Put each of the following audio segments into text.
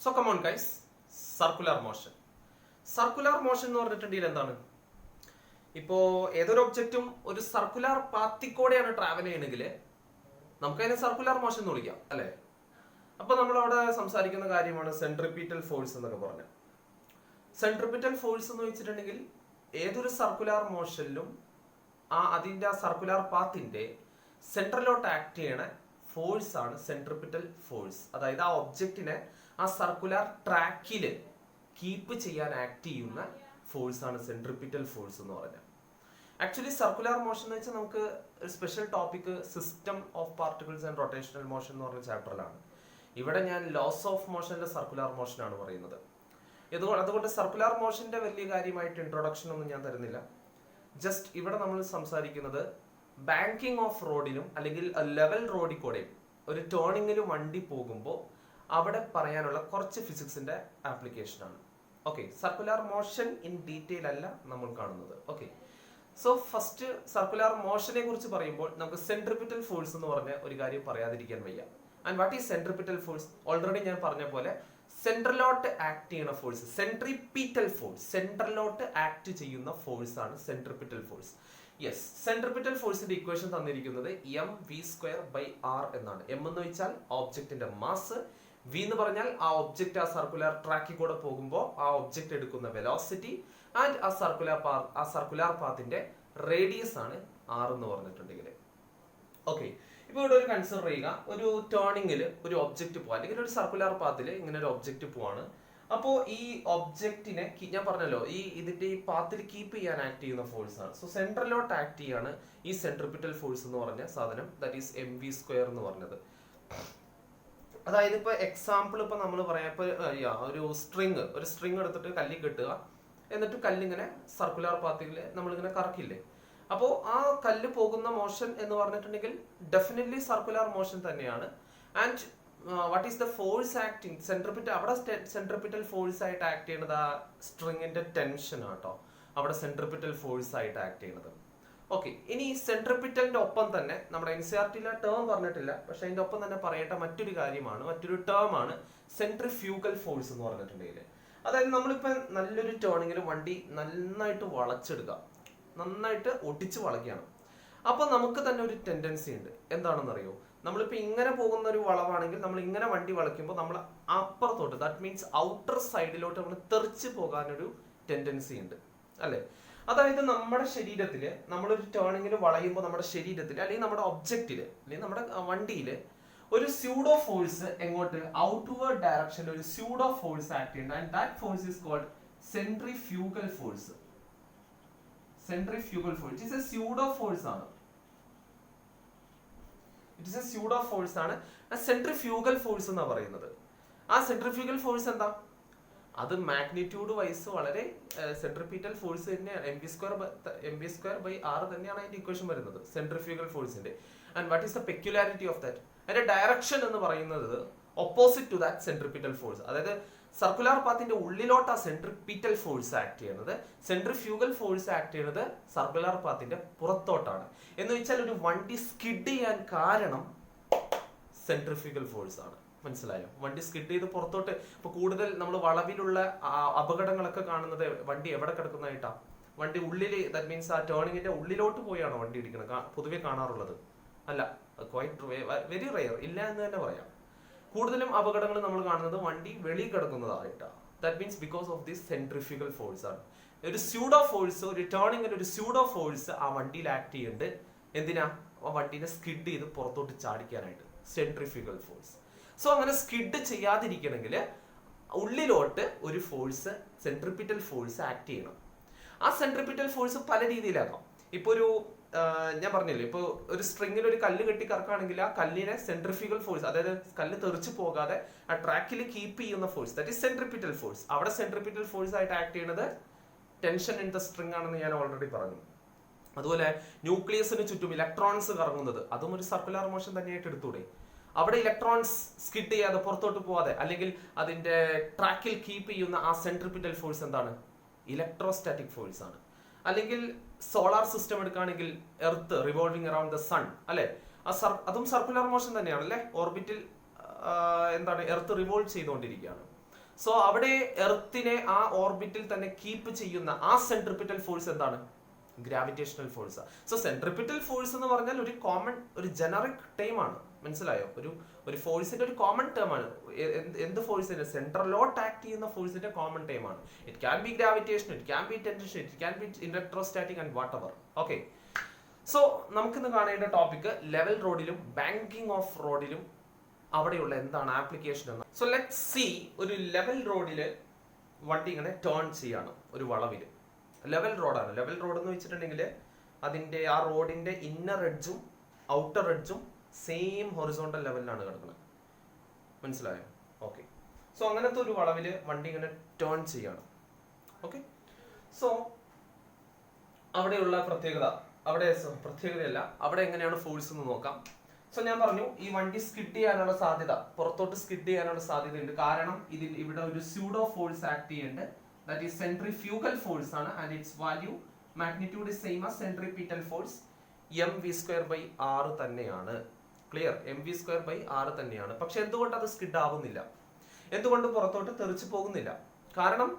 So come on guys, circular motion. Circular motion എന്ന് പറഞ്ഞിട്ടുണ്ടെങ്കിൽ എന്താണ്? ഇപ്പോ ഏതൊരു ഒബ്ജക്റ്റും ഒരു സർക്കുലർ പാത്തിക്കൂടെയാണ് ട്രാവൽ ചെയ്യണമെങ്കിൽ നമുക്കതിനെ സർക്കുലർ മോഷൻ എന്ന് വിളിക്കാം, അല്ലെ? അപ്പൊ നമ്മൾ അവിടെ സംസാരിക്കുന്ന കാര്യമാണ് സെൻട്രിപീറ്റൽ ഫോഴ്സ് എന്നൊക്കെ പറഞ്ഞ. സെൻട്രിപീറ്റൽ ഫോഴ്സ് എന്ന് വെച്ചിട്ടുണ്ടെങ്കിൽ ഏതൊരു സർക്കുലർ മോഷനിലും അതിന്റെ സർക്കുലർ പാത്തിന്റെ സെൻട്രലോട്ട് ആക്ട് ചെയ്യണ ഫോഴ്സ് ആണ് സെൻട്രിപീറ്റൽ ഫോഴ്സ്. അതായത് ആ ഒബ്ജക്റ്റിനെ ആ സർക്കുലർ ട്രാക്കില് കീപ്പ് ചെയ്യാൻ ആക്ട് ചെയ്യുന്ന ഫോഴ്സ് ആണ് സെൻട്രിപീറ്റൽ ഫോഴ്സ് എന്ന് പറഞ്ഞാൽ. ആക്ച്വലി സർക്കുലർ മോഷൻ എന്ന് വെച്ചാൽ നമുക്ക് ഒരു special topic system of particles and rotational motion എന്ന് പറഞ്ഞ ചാപ്റ്ററിലാണ്. ഇവിടെ ഞാൻ ലോസ് ഓഫ് മോഷന്റെ സർക്കുലർ മോഷൻ ആണ് പറയുന്നത്. അതുകൊണ്ട് സർക്കുലർ മോഷന്റെ വലിയ കാര്യമായിട്ട് ഇൻട്രൊഡക്ഷൻ ഒന്നും ഞാൻ തരുന്നില്ല. ജസ്റ്റ് ഇവിടെ നമ്മൾ സംസാരിക്കുന്നത് ബാങ്കിങ് ഓഫ് റോഡിലും അല്ലെങ്കിൽ ലെവൽ റോഡിൽ കൂടെയും ഒരു ടേണിങ്ങിലും വണ്ടി പോകുമ്പോൾ അവിടെ പറയാനുള്ള കുറച്ച് ഫിസിക്സിന്റെ ആപ്ലിക്കേഷൻ ആണ്. Okay, circular motion in detail അല്ല നമ്മൾ കാണുന്നത്. ഓക്കെ, സോ ഫസ്റ്റ് സർക്കുലർ മോഷനെ കുറിച്ച് പറയുമ്പോൾ നമുക്ക് സെൻട്രിപീറ്റൽ ഫോഴ്സ് എന്ന് പറഞ്ഞ ഒരു കാര്യം പറയാതിരിക്കാൻ വയ്യ. And what is centripetal force? Already ഞാൻ പറഞ്ഞ പോലെ സെൻട്രലോട്ട് ആക്ട് ചെയ്യുന്ന ഫോഴ്സ്, സെൻട്രിപീറ്റൽ ഫോഴ്സ്, സെൻട്രലോട്ട് ആക്ട് ചെയ്യുന്ന ഫോഴ്സ് ആണ് സെൻട്രിപീറ്റൽ ഫോഴ്സ്. യെസ്, സെൻട്രിപീറ്റൽ ഫോഴ്സിന്റെ ഇക്വേഷൻ തന്നിരിക്കുന്നത് mv²/r എന്നാണ്. എം എന്ന് വെച്ചാൽ ഓബ്ജക്റ്റിന്റെ മാസ്, വി എന്ന് പറഞ്ഞാൽ ആ ഒബ്ജക്റ്റ് ആ സർക്കുലർ ട്രാക്കിൽ കൂടെ പോകുമ്പോൾ ആ ഒബ്ജക്റ്റ് എടുക്കുന്ന വെലോസിറ്റി, ആൻഡ് ആ സർക്കുലർ പാത്തിന്റെ റേഡിയസ് ആണ് ആർ എന്ന് പറഞ്ഞിട്ടുണ്ടെങ്കിൽ. ഓക്കെ, ഇപ്പൊ ഇവിടെ ഒരു കൺസിഡർ ചെയ്യുക, ഒരു ടേണിങ്ങിൽ ഒരു ഒബ്ജക്റ്റ് പോവാ, അല്ലെങ്കിൽ ഒരു സർക്കുലർ പാത്തിൽ ഇങ്ങനെ ഒരു ഒബ്ജക്റ്റ് പോവാണ്. അപ്പോ ഈ ഒബ്ജക്റ്റിനെ ഞാൻ പറഞ്ഞല്ലോ ഇതിന്റെ ഈ പാത്തിൽ കീപ്പ് ചെയ്യാൻ ആക്ട് ചെയ്യുന്ന ഫോഴ്സ് ആണ്. സോ സെൻട്രലോട്ട് ആക്ട് ചെയ്യാണ് ഈ സെൻട്രിപീറ്റൽ ഫോഴ്സ് എന്ന് പറഞ്ഞ സാധനം, ദാറ്റ് ഈസ് mv² എന്ന് പറഞ്ഞത്. അതായത് ഇപ്പൊ എക്സാമ്പിൾ ഇപ്പൊ നമ്മൾ പറയാം, ഇപ്പൊ ഒരു സ്ട്രിങ് എടുത്തിട്ട് കല്ലിൽ കെട്ടുക, എന്നിട്ട് കല്ലിങ്ങനെ സർക്കുലർ പാത്തിൽ നമ്മളിങ്ങനെ കറക്കില്ലേ. അപ്പോൾ ആ കല്ല് പോകുന്ന മോഷൻ എന്ന് പറഞ്ഞിട്ടുണ്ടെങ്കിൽ ഡെഫിനറ്റ്ലി സർക്കുലർ മോഷൻ തന്നെയാണ്. And what is the force acting? അവിടെ സെൻട്രിപീറ്റൽ ഫോഴ്സ് ആയിട്ട് ആക്ട് ചെയ്യുന്നത് ആ സ്ട്രിങ്ങിന്റെ ടെൻഷൻ ആട്ടോ, അവിടെ സെൻട്രിപീറ്റൽ ഫോഴ്സ് ആയിട്ട് ആക്ട് ചെയ്യുന്നത്. ഓക്കെ, ഇനി സെൻട്രിപീറ്റലിന്റെ ഒപ്പം തന്നെ നമ്മുടെ NCERT ടേം പറഞ്ഞിട്ടില്ല, പക്ഷെ അതിന്റെ ഒപ്പം തന്നെ പറയേണ്ട മറ്റൊരു ടേം ആണ് സെൻട്രിഫ്യൂഗൽ ഫോഴ്സ് എന്ന് പറഞ്ഞിട്ടുണ്ടെങ്കിൽ. അതായത് നമ്മളിപ്പോ നല്ലൊരു ടേണിങ്ങിൽ വണ്ടി നന്നായിട്ട് വളച്ചെടുക്കുക, നന്നായിട്ട് ഒടിച്ച് വളയ്ക്കുകയാണ്. അപ്പൊ നമുക്ക് തന്നെ ഒരു ടെൻഡൻസി ഉണ്ട്, എന്താണെന്നറിയോ? നമ്മളിപ്പോ ഇങ്ങനെ പോകുന്ന ഒരു വളവാണെങ്കിൽ നമ്മൾ ഇങ്ങനെ വണ്ടി വളയ്ക്കുമ്പോൾ നമ്മൾ അപ്പുറത്തോട്ട്, ദാറ്റ് മീൻസ് ഔട്ടർ സൈഡിലോട്ട് നമ്മൾ തെറിച്ച് പോകാനൊരു ടെൻഡൻസി ഉണ്ട്, അല്ലെ? അതായത് നമ്മുടെ ശരീരത്തില് നമ്മളൊരു ടേണിങ്ങിൽ വളയുമ്പോൾ നമ്മുടെ ശരീരത്തിൽ അല്ലെങ്കിൽ നമ്മുടെ ഒബ്ജക്റ്റില് അല്ലെങ്കിൽ നമ്മുടെ വണ്ടിയിൽ ഒരു സ്യൂഡോ ഫോഴ്സ് എങ്ങോട്ട് ഔട്ട്വേർഡ് ഡയറക്ഷനിൽ ഒരു സ്യൂഡോ ഫോഴ്സ് ആക്ട് ചെയ്യുന്നുണ്ട്. And that force is called centrifugal force. Centrifugal force it is a pseudo force ആണ്. It is a pseudo force ആണ് സെൻട്രിഫ്യൂഗൽ ഫോഴ്സ് എന്നാ പറയുന്നത്. ആ സെൻട്രിഫ്യൂഗൽ ഫോഴ്സ് എന്താ? അത് മാഗ്നിറ്റ്യൂഡ് വൈസ് വളരെ സെൻട്രിപീറ്റൽ ഫോഴ്സ് തന്നെയാണ്. mv²/r തന്നെയാണ് അതിന്റെ ഇക്വേഷൻ വരുന്നത് സെൻട്രിഫ്യൂഗൽ ഫോഴ്സിന്റെ. And what is the peculiarity of that? അതിന്റെ ഡയറക്ഷൻ എന്ന് പറയുന്നത് opposite to that centripetal force. അതായത് സർക്കുലർ പാത്തിന്റെ ഉള്ളിലോട്ട് ആ സെൻട്രിപീറ്റൽ ഫോഴ്സ് ആക്ട് ചെയ്യുന്നത്, സെൻട്രിഫ്യൂഗൽ ഫോഴ്സ് ആക്ട് ചെയ്യുന്നത് സർക്കുലർ പാത്തിന്റെ പുറത്തോട്ടാണ്. എന്ന് വെച്ചാൽ ഒരു വണ്ടി സ്കിഡ് ചെയ്യാൻ കാരണം സെൻട്രിഫ്യൂഗൽ ഫോഴ്സ് ആണ്. മനസ്സിലായോ? വണ്ടി സ്കിഡ് ചെയ്ത് പുറത്തോട്ട്, ഇപ്പൊ കൂടുതൽ നമ്മൾ വളവിലുള്ള അപകടങ്ങളൊക്കെ കാണുന്നത് വണ്ടി എവിടെ കിടക്കുന്നതായിട്ടാ? വണ്ടി ഉള്ളില്, ദാറ്റ് മീൻസ് ആ ടേണിങ്ങിന്റെ ഉള്ളിലോട്ട് പോയാണോ വണ്ടി ഇടിക്കുന്നത് പൊതുവെ കാണാറുള്ളത്? അല്ല, വെരി റെയർ, ഇല്ല എന്ന് തന്നെ പറയാം. കൂടുതലും അപകടങ്ങൾ നമ്മൾ കാണുന്നത് വണ്ടി വെളിയിൽ കിടക്കുന്നതായിട്ടാണ്. That means because of this centrifugal force ആണ്. ഒരു സ്യൂഡോ ഫോഴ്സ്, ഒരു ടേണിങ്ങിൽ ഒരു സ്യൂഡോ ഫോഴ്സ് ആ വണ്ടിയിൽ ആക്ട് ചെയ്യുന്നുണ്ട്. എന്തിനാ? ആ വണ്ടീനെ സ്കിഡ് ചെയ്ത് പുറത്തോട്ട് ചാടിക്കാനായിട്ട്, സെൻട്രിഫ്യൂഗൽ ഫോഴ്സ്. സോ അങ്ങനെ സ്കിഡ് ചെയ്യാതിരിക്കണമെങ്കിൽ ഉള്ളിലോട്ട് ഒരു ഫോഴ്സ്, സെൻട്രിപീറ്റൽ ഫോഴ്സ് ആക്ട് ചെയ്യണം. ആ സെൻട്രിപീറ്റൽ ഫോഴ്സ് പല രീതിയിലാകാം. ഇപ്പൊ ഞാൻ പറഞ്ഞില്ലേ, ഇപ്പൊ ഒരു സ്ട്രിങ്ങിൽ ഒരു കല്ല് കെട്ടി കറക്കുകയാണെങ്കിൽ ആ കല്ലിനെ സെൻട്രിഫ്യൂഗൽ ഫോഴ്സ്, അതായത് കല്ല് തെറിച്ചു പോകാതെ ആ ട്രാക്കിൽ കീപ്പ് ചെയ്യുന്ന force, that is centripetal force. അവിടെ സെൻട്രിപീറ്റൽ ഫോഴ്സ് ആയിട്ട് ആക്ട് ചെയ്യുന്നത് ടെൻഷൻ ഇൻ ദ സ്ട്രിങ് ആണെന്ന് ഞാൻ ഓൾറെഡി പറഞ്ഞു. അതുപോലെ ന്യൂക്ലിയസിന് ചുറ്റും ഇലക്ട്രോൺസ് കറങ്ങുന്നത്, അതും ഒരു സർക്കുലർ മോഷൻ തന്നെയായിട്ട് എടുത്തൂടെ? അവിടെ ഇലക്ട്രോൺസ് സ്കിഡ് ചെയ്യാതെ പുറത്തോട്ട് പോവാതെ അല്ലെങ്കിൽ അതിന്റെ ട്രാക്കിൽ കീപ്പ് ചെയ്യുന്ന ആ സെൻട്രിപീറ്റൽ ഫോഴ്സ് എന്താണ്? ഇലക്ട്രോസ്റ്റാറ്റിക് ഫോഴ്സ് ആണ്. അല്ലെങ്കിൽ സോളാർ സിസ്റ്റം എടുക്കുകയാണെങ്കിൽ earth revolving around the sun, അല്ലെ? അതും സർക്കുലർ മോഷൻ തന്നെയാണ്, അല്ലെ? ഓർബിറ്റിൽ എന്താണ്, എർത്ത് റിവോൾവ് ചെയ്തുകൊണ്ടിരിക്കുകയാണ്. സോ അവിടെ എർത്തിനെ ആ ഓർബിറ്റിൽ തന്നെ കീപ്പ് ചെയ്യുന്ന ആ സെൻട്രിപിറ്റൽ ഫോഴ്സ് എന്താണ്? Gravitational force. So centripetal force എന്ന് പറഞ്ഞാൽ ഒരു കോമൺ, ഒരു ജനറിക് ടേം ആണ്. മനസ്സിലായോ? ഒരു ഫോഴ്സിന്റെ ഒരു കോമൺ ടേം ആണ്. എന്ത് ഫോഴ്സിന്റെ? സെൻട്രലോട്ട് ആക്ട് ചെയ്യുന്ന ഫോഴ്സിന്റെ കോമൺ ടേം ആണ്. It can be gravitation, it can be tension, it can be electrostatic and what ever. Okay, so നമുക്കിന്ന് കാണേണ്ട ടോപ്പിക് ലെവൽ റോഡിലും ബാങ്കിങ് ഓഫ് റോഡിലും അവിടെയുള്ള എന്താണ് ആപ്ലിക്കേഷൻ എന്ന്. സോ ലെറ്റ്സ് സീ, ഒരു ലെവൽ റോഡില് വണ്ടി ഇങ്ങനെ ടേൺ ചെയ്യാണ് ഒരു വളവില്. ലെവൽ റോഡാണ്. ലെവൽ റോഡ് എന്ന് വെച്ചിട്ടുണ്ടെങ്കിൽ അതിന്റെ ആ റോഡിന്റെ ഇന്നർ എഡ്ജും ഔട്ടർ എഡ്ജും സെയിം ഹൊറിസോണ്ടൽ ലെവലിലാണ് കിടക്കുന്നത്. മനസ്സിലായോ? ഓക്കെ, സോ അങ്ങനത്തെ ഒരു വളവില് വണ്ടി ഇങ്ങനെ ടേൺ ചെയ്യാണ്. ഓക്കെ, സോ അവിടെയുള്ള പ്രത്യേകതയല്ല, അവിടെ എങ്ങനെയാണ് ഫോഴ്സ് എന്ന് നോക്കാം. സോ ഞാൻ പറഞ്ഞു, ഈ വണ്ടി സ്കിഡ് ചെയ്യാനുള്ള സാധ്യത, പുറത്തോട്ട് സ്കിഡ് ചെയ്യാനുള്ള സാധ്യതയുണ്ട്. കാരണം ഇവിടെ ഒരു സ്യൂഡോ ഫോഴ്സ് ആക്ട് ചെയ്യുന്നുണ്ട്. ദാറ്റ് ഈസ് സെൻട്രിഫ്യൂഗൽ ഫോഴ്സ് ആണ്. And it's value magnitude is same as centripetal force mv²/r തന്നെയാണ്. ക്ലിയർ? mv²/r തന്നെയാണ്. പക്ഷെ എന്തുകൊണ്ട് അത് സ്കിഡ് ആവുന്നില്ല? എന്തുകൊണ്ട് പുറത്തോട്ട് തെറിച്ചു പോകുന്നില്ല? കാരണം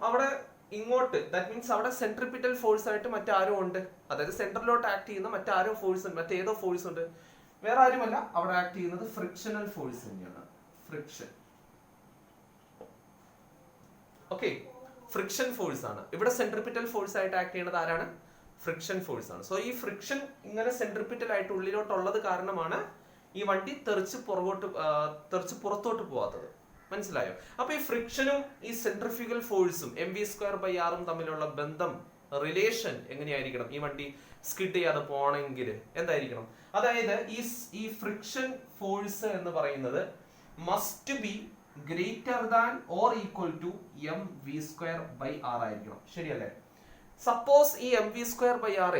അവിടെ ഇങ്ങോട്ട്, ദാറ്റ് മീൻസ് അവിടെ സെൻട്രിപിറ്റൽ ഫോഴ്സ് ആയിട്ട് മറ്റാരോ ഉണ്ട്. അതായത് സെൻട്രലോട്ട് ആക്ട് ചെയ്യുന്ന മറ്റാരോ ഫോഴ്സ് ഉണ്ട്, മറ്റേതോ ഫോഴ്സ് ഉണ്ട്. വേറെ ആരുമല്ല, അവിടെ ആക്ട് ചെയ്യുന്നത് ഫ്രിക്ഷണൽ ഫോഴ്സ് തന്നെയാണ്. ഫ്രിക്ഷൻ. ഓക്കെ, ഫ്രിക്ഷൻ ഫോഴ്സ് ആണ്. ഇവിടെ സെൻട്രിപിറ്റൽ ഫോഴ്സ് ആയിട്ട് ആക്ട് ചെയ്യുന്നത് ആരാണ്? ഫ്രിക്ഷൻ ഫോഴ്സ് ആണ്. സോ ഈ ഫ്രിക്ഷൻ ഇങ്ങനെ സെൻട്രിപിറ്റൽ ആയിട്ട് ഉള്ളിലോട്ടുള്ളത് കാരണമാണ് ഈ വണ്ടി തെറിച്ച് പുറത്തോട്ട് പോവാത്തത്. മനസ്സിലായോ? അപ്പൊ ഈ ഫ്രിക്ഷനും ഈ സെൻട്രിഫ്യൂഗൽ ഫോഴ്സും mv²/r തമ്മിലുള്ള ബന്ധം, റിലേഷൻ എങ്ങനെയായിരിക്കണം? ഈ വണ്ടി സ്കിഡ് ചെയ്യാതെ പോണെങ്കിൽ എന്തായിരിക്കണം? അതായത് ഈ ഫ്രിക്ഷൻ ഫോഴ്സ് എന്ന് പറയുന്നത് must be greater than or equal to mv²/r ആയിരിക്കണം. ശരിയല്ലേ? സപ്പോസ് ഈ mv²/r,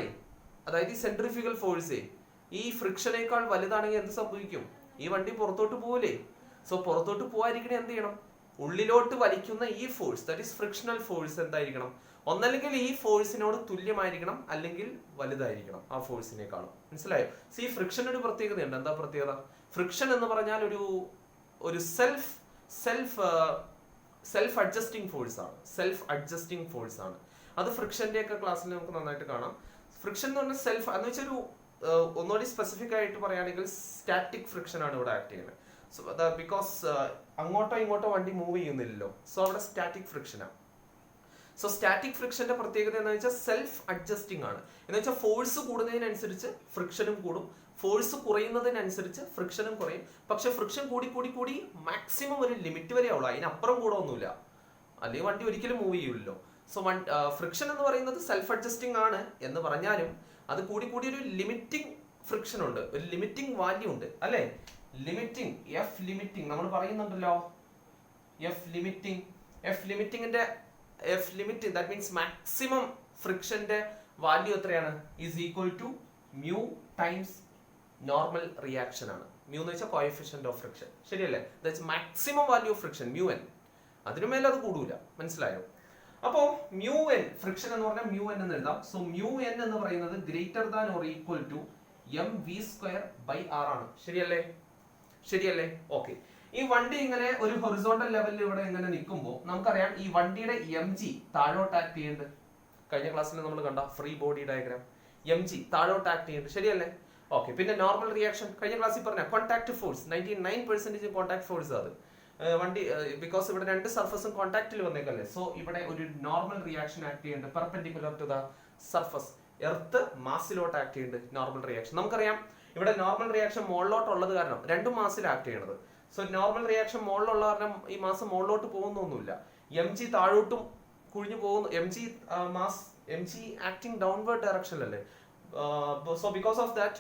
അതായത് ഈ സെൻട്രിഫ്യൂഗൽ ഫോഴ്സ് ഈ ഫ്രിക്ഷനേക്കാൾ വലുതാണെങ്കിൽ എന്ത് സംഭവിക്കും? ഈ വണ്ടി പുറത്തോട്ട് പോവില്ലേ? സോ പുറത്തോട്ട് പോകാതിരിക്കണേ എന്ത് ചെയ്യണം? ഉള്ളിലോട്ട് വലിക്കുന്ന ഈ force, that is frictional force എന്തായിരിക്കണം? ഒന്നല്ലെങ്കിൽ ഈ ഫോഴ്സിനോട് തുല്യമായിരിക്കണം, അല്ലെങ്കിൽ വലുതായിരിക്കണം ആ ഫോഴ്സിനേക്കാളും. മനസ്സിലായോ? ഈ ഫ്രിക്ഷൻ ഒരു പ്രത്യേകതയുണ്ട്. എന്താ പ്രത്യേകത? ഫ്രിക്ഷൻ എന്ന് പറഞ്ഞാൽ ഒരു സെൽഫ് അഡ്ജസ്റ്റിംഗ് ഫോഴ്സ് ആണ്. അത് ഫ്രിക്ഷന്റെ ഒക്കെ ക്ലാസ്സിൽ നമുക്ക് നന്നായിട്ട് കാണാം. ഫ്രിക്ഷൻ എന്ന് പറഞ്ഞാൽ സെൽഫ് എന്ന് വെച്ചാൽ ഒന്നുകൂടി സ്പെസിഫിക് ആയിട്ട് പറയുകയാണെങ്കിൽ സ്റ്റാറ്റിക് ഫ്രിക്ഷൻ ആണ് ഇവിടെ ആക്ട് ചെയ്യുന്നത്. ബിക്കോസ് അങ്ങോട്ടോ ഇങ്ങോട്ടോ വണ്ടി മൂവ് ചെയ്യുന്നില്ലല്ലോ. സോ അവിടെ സ്റ്റാറ്റിക് ഫ്രിക്ഷനാണ്. സോ സ്റ്റാറ്റിക് ഫ്രിക്ഷന്റെ പ്രത്യേകത എന്ന് വെച്ചാൽ സെൽഫ് അഡ്ജസ്റ്റിംഗ് ആണ്. എന്ന് വെച്ചാൽ ഫോഴ്സ് കൂടുന്നതിനനുസരിച്ച് ഫ്രിക്ഷനും കൂടും, ഫോഴ്സ് കുറയുന്നതിനനുസരിച്ച് ഫ്രിക്ഷനും കുറയും. പക്ഷെ ഫ്രിക്ഷൻ കൂടി മാക്സിമം ഒരു ലിമിറ്റ് വരെ ആവുള്ളൂ, അതിനപ്പുറം കൂടെ ഒന്നുമില്ല, അല്ലെങ്കിൽ വണ്ടി ഒരിക്കലും മൂവ് ചെയ്യില്ലല്ലോ. സോ ഫ്രിക്ഷൻ എന്ന് പറയുന്നത് സെൽഫ് അഡ്ജസ്റ്റിംഗ് ആണ് എന്ന് പറഞ്ഞാലും അത് കൂടി ഒരു ലിമിറ്റിംഗ് ഫ്രിക്ഷൻ ഉണ്ട്, ഒരു ലിമിറ്റിംഗ് വാല്യൂ ഉണ്ട്, അല്ലെ? ലിമിറ്റിംഗ് നമ്മൾ പറയുന്നുണ്ടല്ലോ. ദാറ്റ് മീൻസ് മാക്സിമം ഫ്രിക്ഷന്റെ വാല്യൂ എത്രയാണ്? Is equal to mu times normal reaction ആണ്. മ്യൂ എന്ന് വെച്ചാൽ കോഎഫിഷ്യന്റ് ഓഫ് ഫ്രിക്ഷൻ. ശരിയല്ലേ? That's maximum value of friction, µn. അതിനുമേലെ അത് കൂടൂല. മനസ്സിലായോ? അപ്പോ µn, ഫ്രിക്ഷൻ എന്ന് പറഞ്ഞാൽ µn എന്ന് എഴുതാം. സോ µn എന്ന് പറയുന്നത് greater than or equal to mv²/r ആണ്. ശരിയല്ലേ? ഓക്കെ, ഈ വണ്ടി ഇങ്ങനെ ഒരു ഹൊറിസോണ്ടൽ ലെവലിൽ ഇവിടെ ഇങ്ങനെ നിൽക്കുമ്പോൾ നമുക്കറിയാം ഈ വണ്ടിയുടെ mg താഴോട്ട് ആക്ട് ചെയ്യുന്നുണ്ട്. കഴിഞ്ഞ ക്ലാസ്സിൽ നമ്മൾ കണ്ട ഫ്രീ ബോഡി ഡയഗ്രാം, mg താഴോട്ട് ആക്ട് ചെയ്യുന്നുണ്ട്. ശരിയല്ലേ? ഓക്കെ, പിന്നെ നോർമൽ റിയാക്ഷൻ കഴിഞ്ഞ ക്ലാസ്സിൽ പറഞ്ഞ കോൺടാക്ട് ഫോഴ്സ് 99% കോൺടാക്ട് ഫോഴ്സ്. അത് വണ്ടി ബിക്കോസ് ഇവിടെ രണ്ട് സർഫസും കോൺടാക്റ്റിൽ വന്നേക്കല്ലേ. സോ ഇവിടെ ഒരു നോർമൽ റിയാക്ഷൻ ആക്ട് ചെയ്യുന്നുണ്ട് perpendicular to the surface. Earth മാസിലോട്ട് ആക്ട് ചെയ്യുന്നുണ്ട്. നോർമൽ റിയാക്ഷൻ നമുക്കറിയാം. ഇവിടെ നോർമൽ റിയാക്ഷൻ മുകളിലോട്ടുള്ളത് കാരണം രണ്ടും മാസിൽ ആക്ട് ചെയ്യണത്. സോ നോർമൽ റിയാക്ഷൻ മുകളിലുള്ള കാരണം ഈ മാസ് മുകളിലോട്ട് പോകുന്നൊന്നുമില്ല. mg താഴോട്ടും കുഴിഞ്ഞു പോകുന്നു. mg ആക്ടിങ് ഡൗൺവേർഡ് ഡയറക്ഷനിലല്ലേ. സോ ബിക്കോസ് ഓഫ് ദാറ്റ്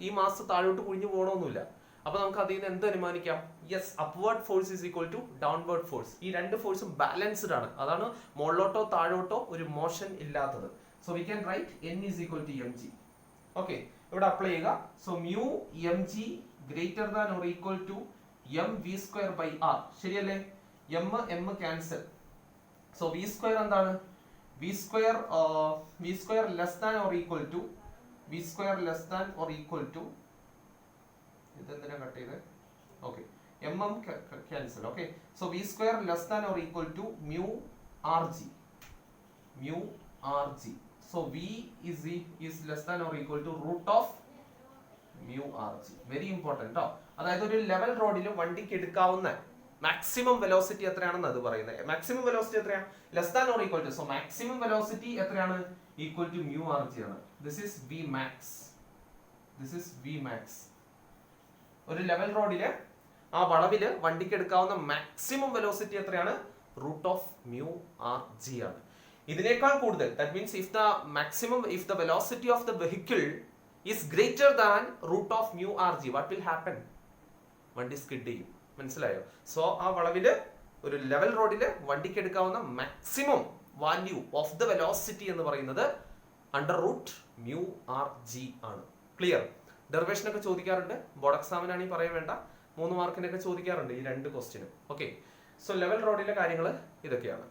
ഈ മാസ് താഴോട്ട് കുഴിഞ്ഞു പോകണമെന്നില്ല. അപ്പൊ നമുക്ക് അതിൽ നിന്ന് എന്ത് അനുമാനിക്കാം? Yes, upward force is equal to downward force. ഈ രണ്ട് ഫോഴ്സും ബാലൻസ്ഡ് ആണ്. അതാണ് മുകളിലോട്ടോ താഴോട്ടോ ഒരു മോഷൻ ഇല്ലാത്തത്. So we can write n is equal to mg. Okay, ഇവിടെ അപ്ലൈ ചെയ്യുക. So mu mg greater than or equal to mv²/r. ശരിയല്ലേ? m cancel. സോ v² എന്താണ്? v² less than or equal to ഇതെന്തിനാ cut ചെയ്തത്? Okay, mm cancel. Okay, so v square less than or equal to mu rg. Mu rg. So v is less than or equal to root of mu rg. Very important ട്ടോ. അതായത് ഒരു level റോഡിൽ വണ്ടിക്ക് എടുക്കാവുന്ന maximum velocity എത്രയാണെന്ന് അത് പറയുന്നത്. Maximum velocity എത്രയാണ്? Less than or equal to. So maximum velocity എത്രയാണ്? ഈക്വൽ ടു mu rg ആണ്. This is v max. This is v max. ഒരു ലെവൽ റോഡില് ആ വളവില് വണ്ടിക്ക് എടുക്കാവുന്ന മാക്സിമം വെലോസിറ്റി എത്രയാണ്? റൂട്ട് ഓഫ് mu rg ആണ്. ഇതിനേക്കാൾ കൂടുതൽ, that means if the velocity of the vehicle is greater than root of mu rg, what will happen? വണ്ടി സ്കിഡ് ചെയ്യും. മനസ്സിലായോ? സോ ആ വളവില് ഒരു ലെവൽ റോഡില് വണ്ടിക്ക് എടുക്കാവുന്ന maximum value of the velocity എന്ന് പറയുന്നത് അണ്ടർ റൂട്ട് mu rg ആണ്. ക്ലിയർ? ഡെറിവേഷനൊക്കെ ചോദിക്കാറുണ്ട്. ബോർഡ് എക്സാമിനാണെങ്കിൽ പറയാൻ വേണ്ട, 3 മാർക്കിനൊക്കെ ചോദിക്കാറുണ്ട് ഈ 2 ക്വസ്റ്റ്യനും. ഓക്കെ, സോ ലെവൽ റോഡിലെ കാര്യങ്ങൾ ഇതൊക്കെയാണ്.